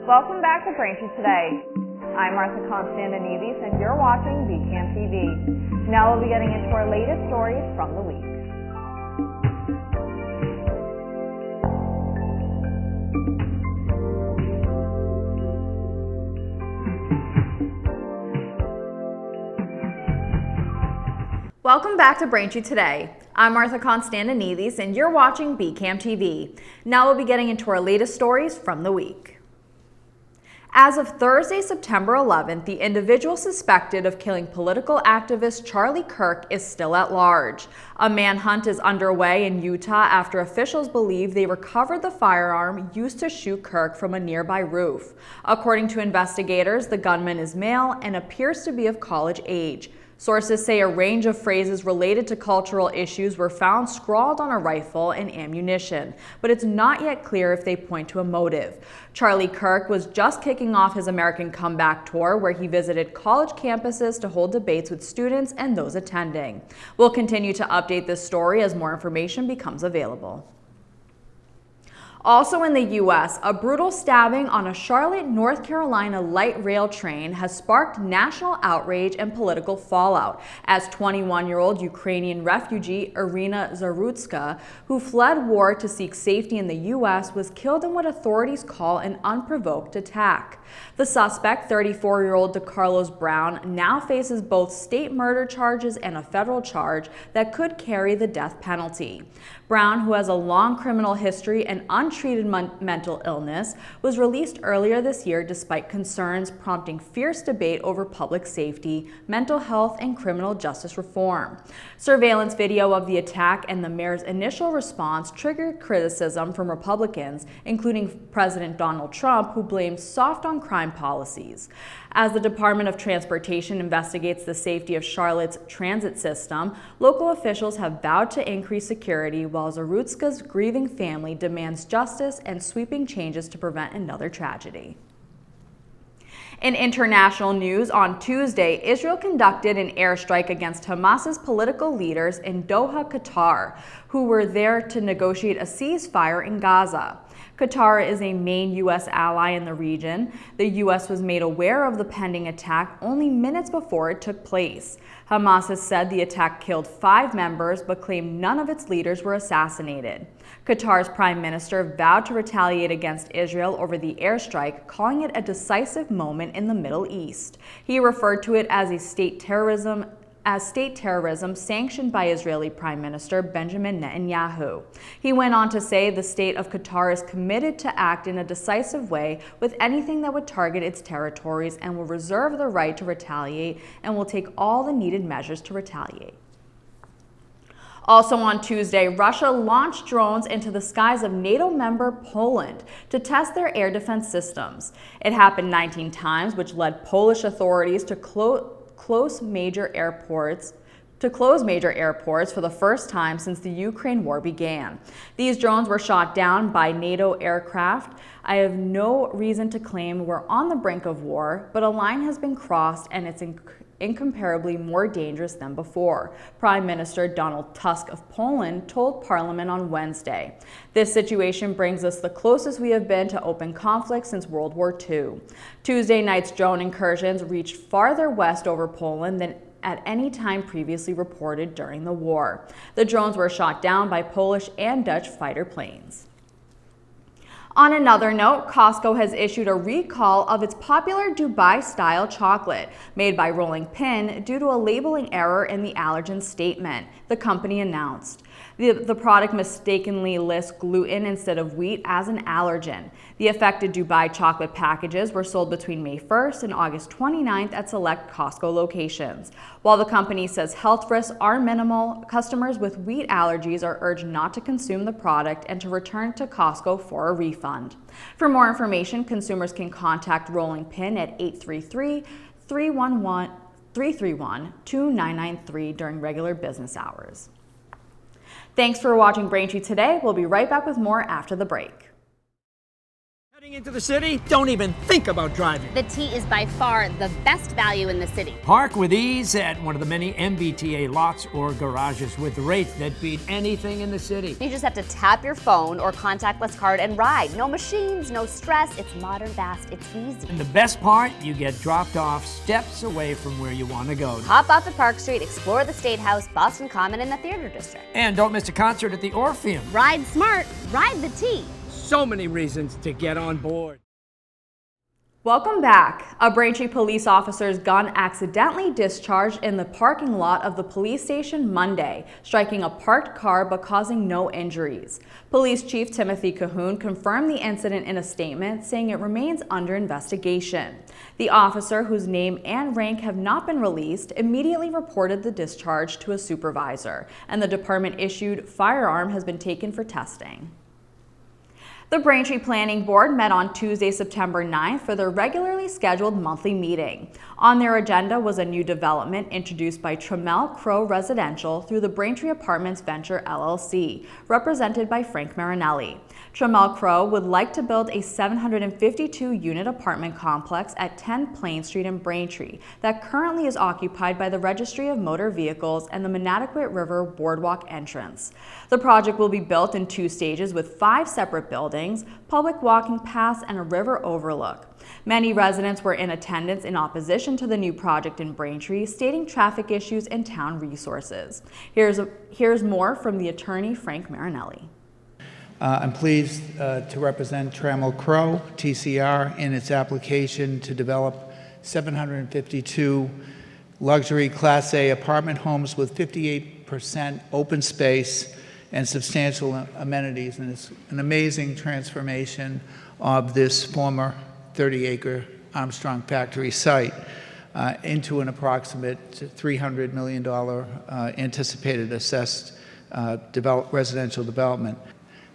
Welcome back to Braintree Today. I'm Martha Konstandinidis and you're watching BCAM TV. Now we'll be getting into our latest stories from the week. Welcome back to Braintree Today. I'm Martha Konstandinidis and you're watching BCAM TV. Now we'll be getting into our latest stories from the week. As of Thursday, September 11th, the individual suspected of killing political activist Charlie Kirk is still at large. A manhunt is underway in Utah after officials believe they recovered the firearm used to shoot Kirk from a nearby roof. According to investigators, the gunman is male and appears to be of college age. Sources say a range of phrases related to cultural issues were found scrawled on a rifle and ammunition, but it's not yet clear if they point to a motive. Charlie Kirk was just kicking off his American Comeback Tour, where he visited college campuses to hold debates with students and those attending. We'll continue to update this story as more information becomes available. Also in the U.S., a brutal stabbing on a Charlotte, North Carolina light rail train has sparked national outrage and political fallout as 21-year-old Ukrainian refugee Irina Zarutska, who fled war to seek safety in the U.S., was killed in what authorities call an unprovoked attack. The suspect, 34-year-old DeCarlos Brown, now faces both state murder charges and a federal charge that could carry the death penalty. Brown, who has a long criminal history and untreated mental illness, was released earlier this year despite concerns prompting fierce debate over public safety, mental health, and criminal justice reform. Surveillance video of the attack and the mayor's initial response triggered criticism from Republicans, including President Donald Trump, who blamed soft-on-crime policies. As the Department of Transportation investigates the safety of Charlotte's transit system, local officials have vowed to increase security while Zarutska's grieving family demands justice and sweeping changes to prevent another tragedy. In international news, on Tuesday, Israel conducted an airstrike against Hamas's political leaders in Doha, Qatar, who were there to negotiate a ceasefire in Gaza. Qatar is a main U.S. ally in the region. The U.S. was made aware of the pending attack only minutes before it took place. Hamas has said the attack killed 5 members, but claimed none of its leaders were assassinated. Qatar's prime minister vowed to retaliate against Israel over the airstrike, calling it a decisive moment in the Middle East. He referred to it as state terrorism sanctioned by Israeli Prime Minister Benjamin Netanyahu. He went on to say the state of Qatar is committed to act in a decisive way with anything that would target its territories and will reserve the right to retaliate and will take all the needed measures to retaliate. Also on Tuesday, Russia launched drones into the skies of NATO member Poland to test their air defense systems. It happened 19 times, which led Polish authorities to close major airports for the first time since the Ukraine war began. These drones were shot down by NATO aircraft. I have no reason to claim we're on the brink of war, but a line has been crossed and it's incomparably more dangerous than before, Prime Minister Donald Tusk of Poland told Parliament on Wednesday. This situation brings us the closest we have been to open conflict since World War II. Tuesday night's drone incursions reached farther west over Poland than at any time previously reported during the war. The drones were shot down by Polish and Dutch fighter planes. On another note, Costco has issued a recall of its popular Dubai-style chocolate made by Rolling Pin due to a labeling error in the allergen statement, the company announced. The product mistakenly lists gluten instead of wheat as an allergen. The affected Dubai chocolate packages were sold between May 1st and August 29th at select Costco locations. While the company says health risks are minimal, customers with wheat allergies are urged not to consume the product and to return to Costco for a refund. For more information, consumers can contact Rolling Pin at 833-331-2993 during regular business hours. Thanks for watching Braintree Today. We'll be right back with more after the break. Into the city, don't even think about driving. The T is by far the best value in the city. Park with ease at one of the many MBTA lots or garages with rates that beat anything in the city. You just have to tap your phone or contactless card and ride. No machines, no stress. It's modern, fast, it's easy. And the best part, you get dropped off steps away from where you want to go. Hop off at Park Street, explore the State House, Boston Common, and the Theater District. And don't miss a concert at the Orpheum. Ride smart, ride the T. So many reasons to get on board. Welcome back. A Braintree police officer's gun accidentally discharged in the parking lot of the police station Monday, striking a parked car but causing no injuries. Police Chief Timothy Cahoon confirmed the incident in a statement, saying it remains under investigation. The officer, whose name and rank have not been released, immediately reported the discharge to a supervisor, and the department-issued firearm has been taken for testing. The Braintree Planning Board met on Tuesday, September 9th for their regularly scheduled monthly meeting. On their agenda was a new development introduced by Trammell Crow Residential through the Braintree Apartments Venture LLC, represented by Frank Marinelli. Trammell Crow would like to build a 752-unit apartment complex at 10 Plain Street in Braintree that currently is occupied by the Registry of Motor Vehicles and the Manaquit River Boardwalk entrance. The project will be built in 2 stages with 5 separate buildings, public walking paths, and a river overlook. Many residents were in attendance in opposition to the new project in Braintree, stating traffic issues and town resources. Here's more from the attorney Frank Marinelli. I'm pleased to represent Trammell Crow, TCR, in its application to develop 752 luxury Class A apartment homes with 58% open space and substantial amenities. And it's an amazing transformation of this former 30-acre Armstrong factory site into an approximate $300 million anticipated assessed residential development.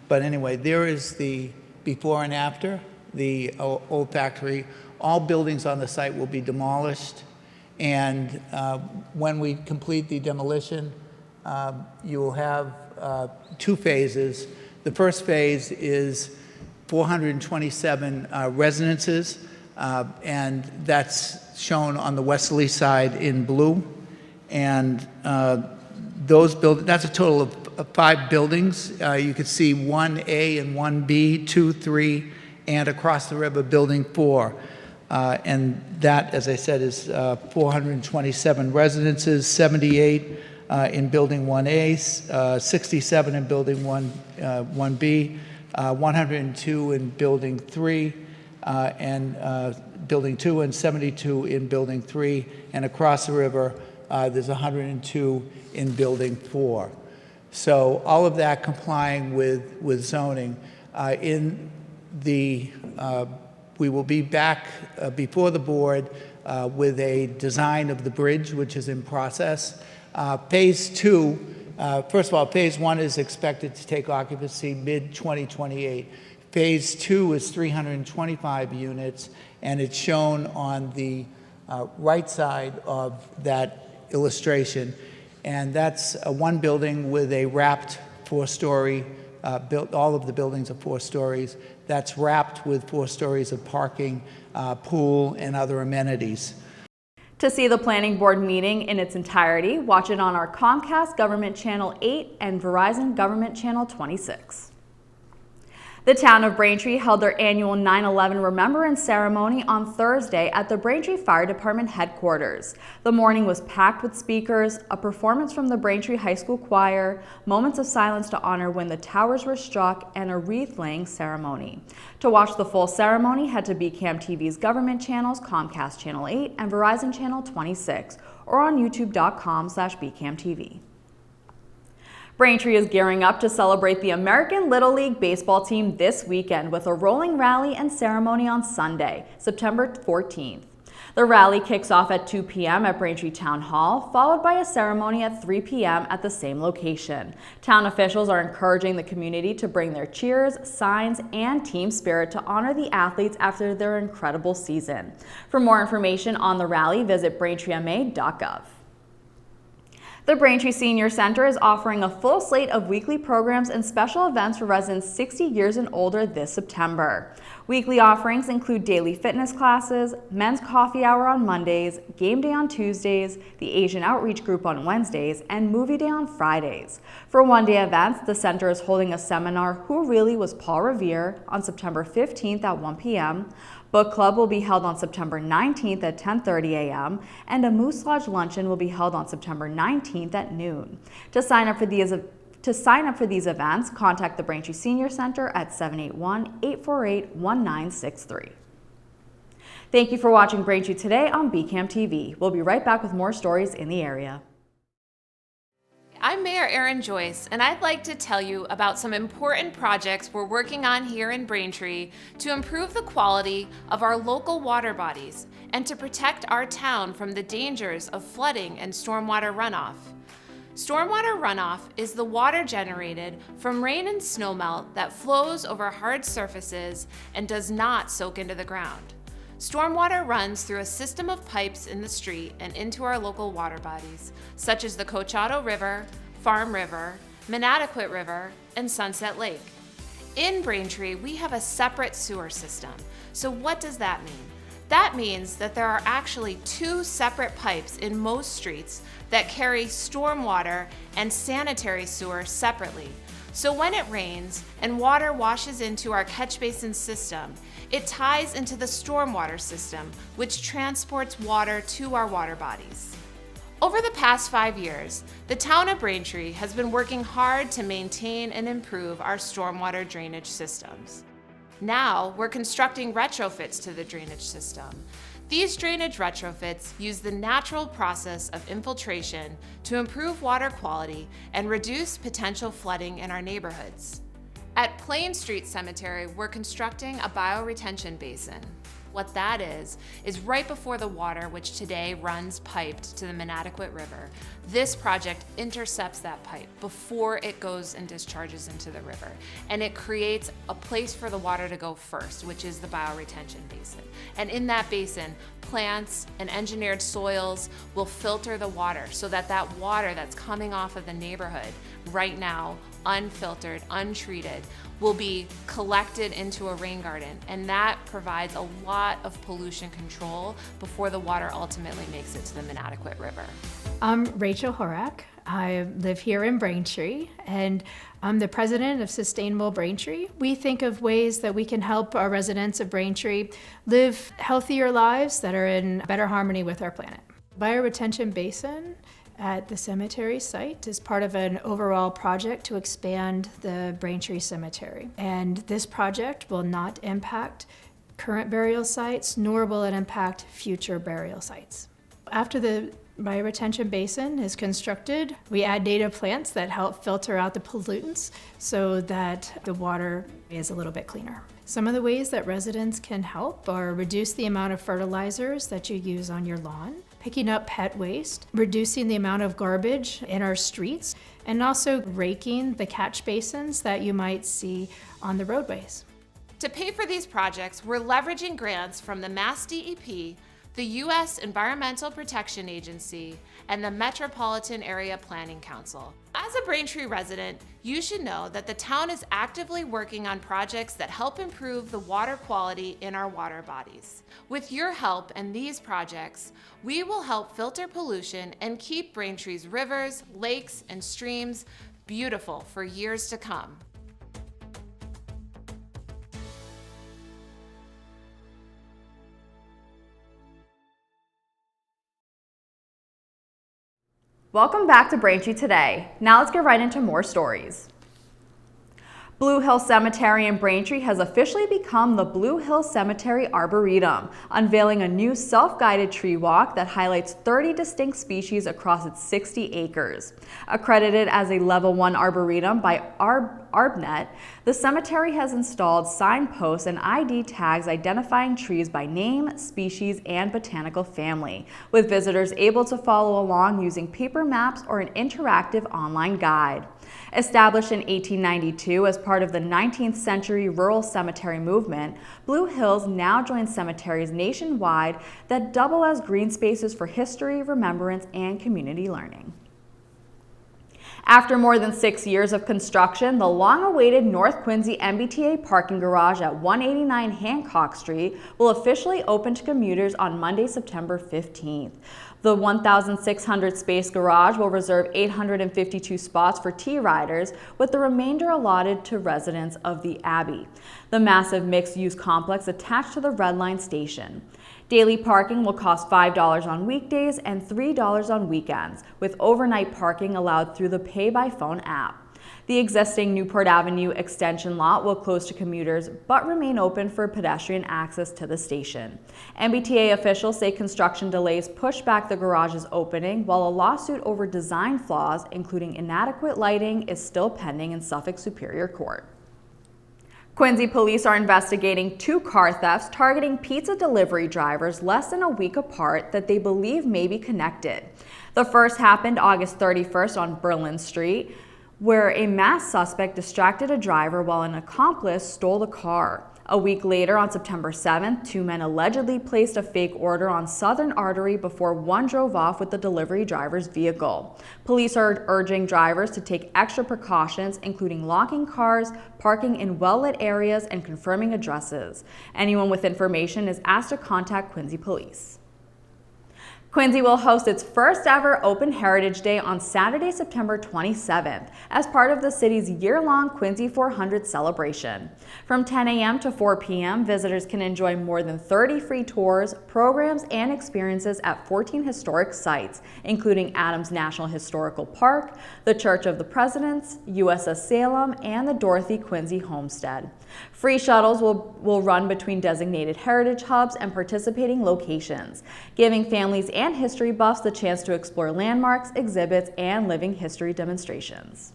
But anyway, there is the before and after, the old factory. All buildings on the site will be demolished, and when we complete the demolition, you will have 2 phases. The first phase is 427 residences, and that's shown on the westerly side in blue. And those buildings, that's a total of 5 buildings. You could see 1A and 1B, 2, 3, and across the river, building 4. And that, as I said, is 427 residences, 78 in building 1A, 67 in building 1B, 102 in building 3, and building 2, and 72 in building 3. And across the river, there's 102 in building 4. So all of that complying with zoning. We will be back before the board with a design of the bridge, which is in process. Phase 2, first of all, phase 1 is expected to take occupancy mid-2028. Phase 2 is 325 units, and it's shown on the right side of that illustration. And that's one building with a wrapped 4-story, all of the buildings are 4 stories. That's wrapped with 4 stories of parking, pool, and other amenities. To see the Planning Board meeting in its entirety, watch it on our Comcast Government Channel 8 and Verizon Government Channel 26. The town of Braintree held their annual 9/11 Remembrance Ceremony on Thursday at the Braintree Fire Department headquarters. The morning was packed with speakers, a performance from the Braintree High School Choir, moments of silence to honor when the towers were struck, and a wreath-laying ceremony. To watch the full ceremony, head to BCAM TV's government channels, Comcast Channel 8 and Verizon Channel 26, or on youtube.com/BCAMTV. Braintree is gearing up to celebrate the American Little League baseball team this weekend with a rolling rally and ceremony on Sunday, September 14th. The rally kicks off at 2 p.m. at Braintree Town Hall, followed by a ceremony at 3 p.m. at the same location. Town officials are encouraging the community to bring their cheers, signs, and team spirit to honor the athletes after their incredible season. For more information on the rally, visit braintreema.gov. The Braintree Senior Center is offering a full slate of weekly programs and special events for residents 60 years and older this September. Weekly offerings include daily fitness classes, men's coffee hour on Mondays, game day on Tuesdays, the Asian Outreach Group on Wednesdays, and movie day on Fridays. For one-day events, the center is holding a seminar, Who Really Was Paul Revere, on September 15th at 1 p.m. Book club will be held on September 19th at 10:30 a.m. and a Moose Lodge luncheon will be held on September 19th at noon. To sign up for these events, contact the Braintree Senior Center at 781-848-1963. Thank you for watching Braintree Today on BCAM TV. We'll be right back with more stories in the area. I'm Mayor Erin Joyce, and I'd like to tell you about some important projects we're working on here in Braintree to improve the quality of our local water bodies and to protect our town from the dangers of flooding and stormwater runoff. Stormwater runoff is the water generated from rain and snowmelt that flows over hard surfaces and does not soak into the ground. Stormwater runs through a system of pipes in the street and into our local water bodies, such as the Cochado River, Farm River, Manatequit River, and Sunset Lake. In Braintree, we have a separate sewer system. So what does that mean? That means that there are actually two separate pipes in most streets that carry stormwater and sanitary sewer separately. So when it rains and water washes into our catch basin system, it ties into the stormwater system, which transports water to our water bodies. Over the past 5 years, the town of Braintree has been working hard to maintain and improve our stormwater drainage systems. Now, we're constructing retrofits to the drainage system. These drainage retrofits use the natural process of infiltration to improve water quality and reduce potential flooding in our neighborhoods. At Plain Street Cemetery, we're constructing a bioretention basin. What that is right before the water, which today runs piped to the Manatequit River. This project intercepts that pipe before it goes and discharges into the river. And it creates a place for the water to go first, which is the bioretention basin. And in that basin, plants and engineered soils will filter the water so that that water that's coming off of the neighborhood right now, unfiltered, untreated, will be collected into a rain garden, and that provides a lot of pollution control before the water ultimately makes it to the Manatequit River. I'm Rachel Horak. I live here in Braintree, and I'm the president of Sustainable Braintree. We think of ways that we can help our residents of Braintree live healthier lives that are in better harmony with our planet. Bioretention basin at the cemetery site is part of an overall project to expand the Braintree Cemetery. And this project will not impact current burial sites, nor will it impact future burial sites. After the bioretention basin is constructed, we add native plants that help filter out the pollutants so that the water is a little bit cleaner. Some of the ways that residents can help are reduce the amount of fertilizers that you use on your lawn, picking up pet waste, reducing the amount of garbage in our streets, and also raking the catch basins that you might see on the roadways. To pay for these projects, we're leveraging grants from the Mass DEP, the U.S. Environmental Protection Agency, and the Metropolitan Area Planning Council. As a Braintree resident, you should know that the town is actively working on projects that help improve the water quality in our water bodies. With your help and these projects, we will help filter pollution and keep Braintree's rivers, lakes, and streams beautiful for years to come. Welcome back to Braintree Today. Now let's get right into more stories. Blue Hill Cemetery in Braintree has officially become the Blue Hill Cemetery Arboretum, unveiling a new self-guided tree walk that highlights 30 distinct species across its 60 acres. Accredited as a Level 1 Arboretum by ArbNet, the cemetery has installed signposts and ID tags identifying trees by name, species, and botanical family, with visitors able to follow along using paper maps or an interactive online guide. Established in 1892 as part of the 19th century rural cemetery movement, Blue Hills now joins cemeteries nationwide that double as green spaces for history, remembrance, and community learning. After more than 6 years of construction, the long-awaited North Quincy MBTA parking garage at 189 Hancock Street will officially open to commuters on Monday, September 15th. The 1,600-space garage will reserve 852 spots for T-riders, with the remainder allotted to residents of the Abbey, the massive mixed-use complex attached to the Red Line station. Daily parking will cost $5 on weekdays and $3 on weekends, with overnight parking allowed through the pay-by-phone app. The existing Newport Avenue extension lot will close to commuters but remain open for pedestrian access to the station. MBTA officials say construction delays push back the garage's opening, while a lawsuit over design flaws, including inadequate lighting, is still pending in Suffolk Superior Court. Quincy police are investigating 2 car thefts targeting pizza delivery drivers less than a week apart that they believe may be connected. The first happened August 31st on Berlin Street, where a masked suspect distracted a driver while an accomplice stole the car. A week later, on September 7th, 2 men allegedly placed a fake order on Southern Artery before one drove off with the delivery driver's vehicle. Police are urging drivers to take extra precautions, including locking cars, parking in well-lit areas, and confirming addresses. Anyone with information is asked to contact Quincy Police. Quincy will host its first ever Open Heritage Day on Saturday, September 27th, as part of the city's year-long Quincy 400 celebration. From 10 a.m. to 4 p.m., visitors can enjoy more than 30 free tours, programs, and experiences at 14 historic sites, including Adams National Historical Park, the Church of the Presidents, USS Salem, and the Dorothy Quincy Homestead. Free shuttles will run between designated heritage hubs and participating locations, giving families and history buffs the chance to explore landmarks, exhibits, and living history demonstrations.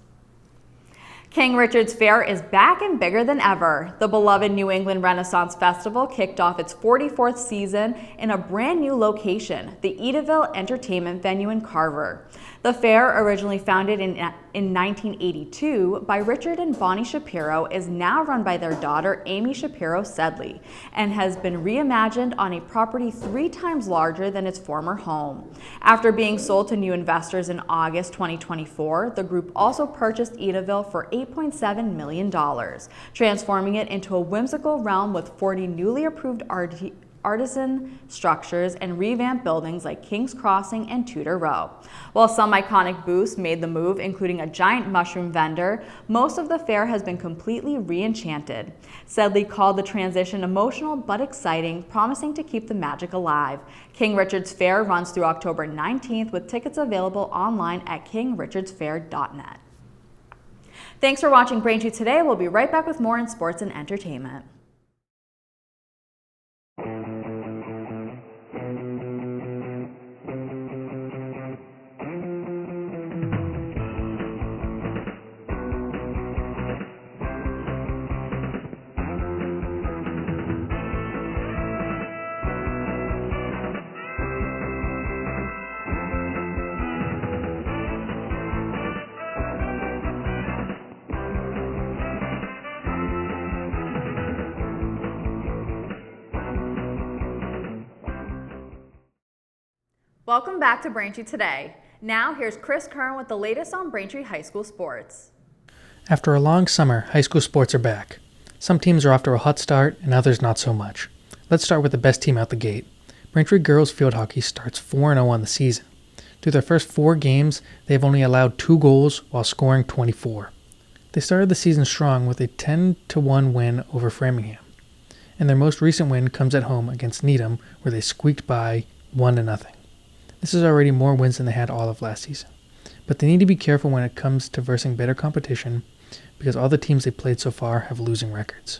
King Richard's Fair is back and bigger than ever. The beloved New England Renaissance Festival kicked off its 44th season in a brand new location, the Edaville Entertainment Venue in Carver. The fair, originally founded in 1982 by Richard and Bonnie Shapiro, is now run by their daughter Amy Shapiro Sedley and has been reimagined on a property 3 times larger than its former home. After being sold to new investors in August 2024, the group also purchased Edaville for $8.7 million, transforming it into a whimsical realm with 40 newly approved artisan structures and revamped buildings like King's Crossing and Tudor Row. While some iconic booths made the move, including a giant mushroom vendor, most of the fair has been completely re-enchanted. Sedley called the transition emotional but exciting, promising to keep the magic alive. King Richard's Fair runs through October 19th, with tickets available online at kingrichardsfair.net. Thanks for watching Braintree today. We'll be right back with more in sports and entertainment. Welcome back to Braintree Today. Now here's Chris Kern with the latest on Braintree High School sports. After a long summer, high school sports are back. Some teams are off to a hot start and others not so much. Let's start with the best team out the gate. Braintree Girls Field Hockey starts 4-0 on the season. Through their first 4 games, they've only allowed 2 goals while scoring 24. They started the season strong with a 10-1 win over Framingham. And their most recent win comes at home against Needham, where they squeaked by 1-0. This is already more wins than they had all of last season. But they need to be careful when it comes to versing better competition, because all the teams they played so far have losing records.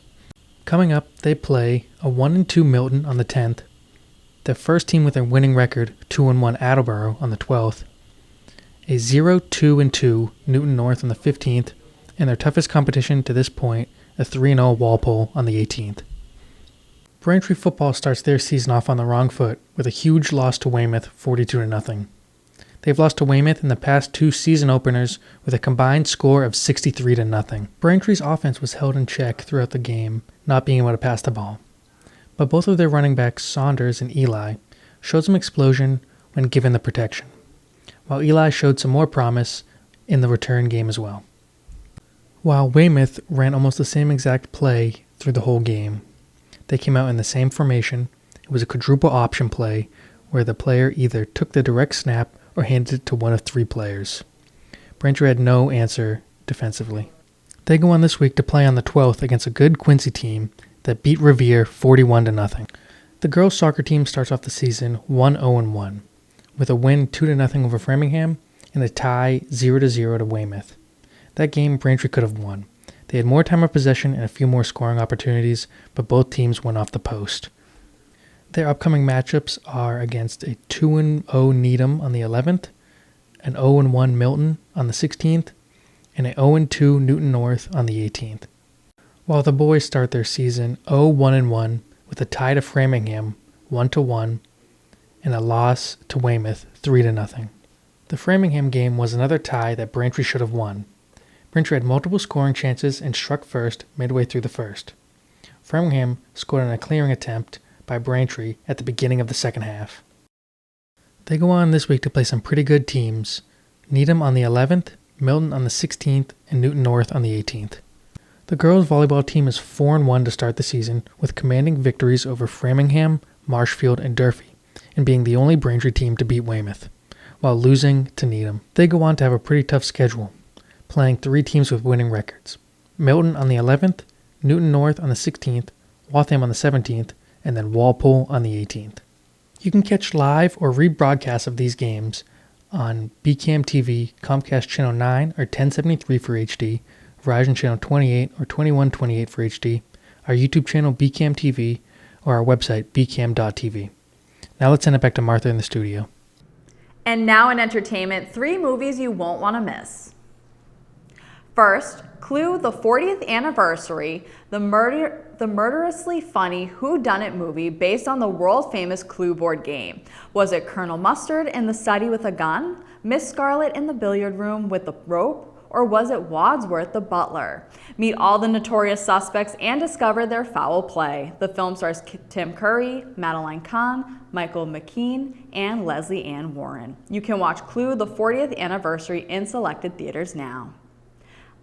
Coming up, they play a 1-2 Milton on the 10th, the first team with a winning record, 2-1 Attleboro on the 12th, a 0-2-2 Newton North on the 15th, and their toughest competition to this point, a 3-0 Walpole on the 18th. Braintree football starts their season off on the wrong foot with a huge loss to Weymouth, 42-0. They've lost to Weymouth in the past 2 season openers with a combined score of 63-0. Braintree's offense was held in check throughout the game, not being able to pass the ball. But both of their running backs, Saunders and Eli, showed some explosion when given the protection. While Eli showed some more promise in the return game as well. While Weymouth ran almost the same exact play through the whole game, they came out in the same formation. It was a quadruple option play where the player either took the direct snap or handed it to one of three players. Braintree had no answer defensively. They go on this week to play on the 12th against a good Quincy team that beat Revere 41-0. The girls' soccer team starts off the season 1-0-1, with a win 2-0 over Framingham and a tie 0-0 to Weymouth. That game Braintree could have won. They had more time of possession and a few more scoring opportunities, but both teams went off the post. Their upcoming matchups are against a 2-0 Needham on the 11th, an 0-1 Milton on the 16th, and a 0-2 Newton North on the 18th. While the boys start their season 0-1-1 with a tie to Framingham 1-1 and a loss to Weymouth 3-0. The Framingham game was another tie that Braintree should have won. Braintree had multiple scoring chances and struck first midway through the first. Framingham scored on a clearing attempt by Braintree at the beginning of the second half. They go on this week to play some pretty good teams: Needham on the 11th, Milton on the 16th, and Newton North on the 18th. The girls' volleyball team is 4-1 to start the season, with commanding victories over Framingham, Marshfield, and Durfee, and being the only Braintree team to beat Weymouth, while losing to Needham. They go on to have a pretty tough schedule, playing three teams with winning records: Milton on the 11th, Newton North on the 16th, Waltham on the 17th, and then Walpole on the 18th. You can catch live or rebroadcasts of these games on BCAM TV, Comcast Channel 9 or 1073 for HD, Verizon Channel 28 or 2128 for HD, our YouTube channel BCAM TV, or our website bcam.tv. Now let's send it back to Martha in the studio. And now in entertainment, 3 movies you won't want to miss. First, Clue, the 40th anniversary, the murderously funny whodunit movie based on the world-famous Clue board game. Was it Colonel Mustard in the study with a gun, Miss Scarlet in the billiard room with the rope, or was it Wadsworth the butler? Meet all the notorious suspects and discover their foul play. The film stars Tim Curry, Madeline Kahn, Michael McKean, and Leslie Ann Warren. You can watch Clue, the 40th anniversary in selected theaters now.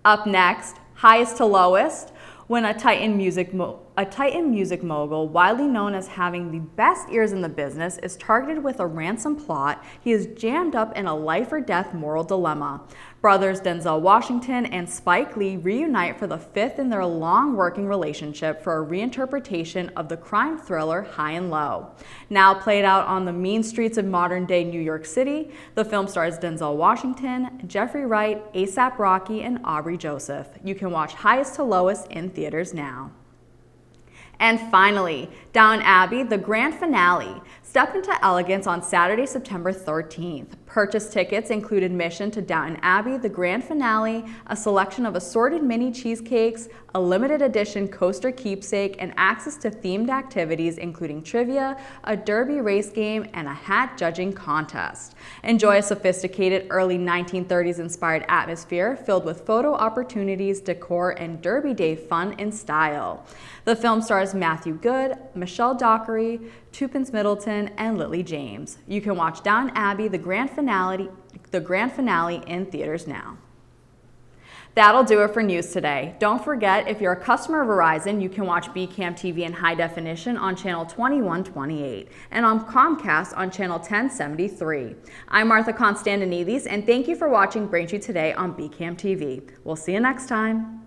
Up next, Highest to Lowest. When a Titan music mogul, widely known as having the best ears in the business, is targeted with a ransom plot, he is jammed up in a life-or-death moral dilemma. Brothers Denzel Washington and Spike Lee reunite for the 5th in their long working relationship for a reinterpretation of the crime thriller High and Low. Now played out on the mean streets of modern-day New York City, the film stars Denzel Washington, Jeffrey Wright, A$AP Rocky, and Aubrey Joseph. You can watch Highest to Lowest in theaters now. And finally, Downton Abbey, the grand finale. Step into elegance on Saturday, September 13th. Purchase tickets include admission to Downton Abbey, the grand finale, a selection of assorted mini cheesecakes, a limited edition coaster keepsake, and access to themed activities including trivia, a derby race game, and a hat judging contest. Enjoy a sophisticated early 1930s inspired atmosphere filled with photo opportunities, decor, and Derby Day fun and style. The film stars Matthew Good, Michelle Dockery, Tuppence Middleton, and Lily James. You can watch Downton Abbey, the grand finale in theaters now. That'll do it for news today. Don't forget, if you're a customer of Verizon, you can watch BCAM TV in high definition on channel 2128 and on Comcast on channel 1073. I'm Martha Konstandinidis, and thank you for watching Braintree Today on BCAM TV. We'll see you next time.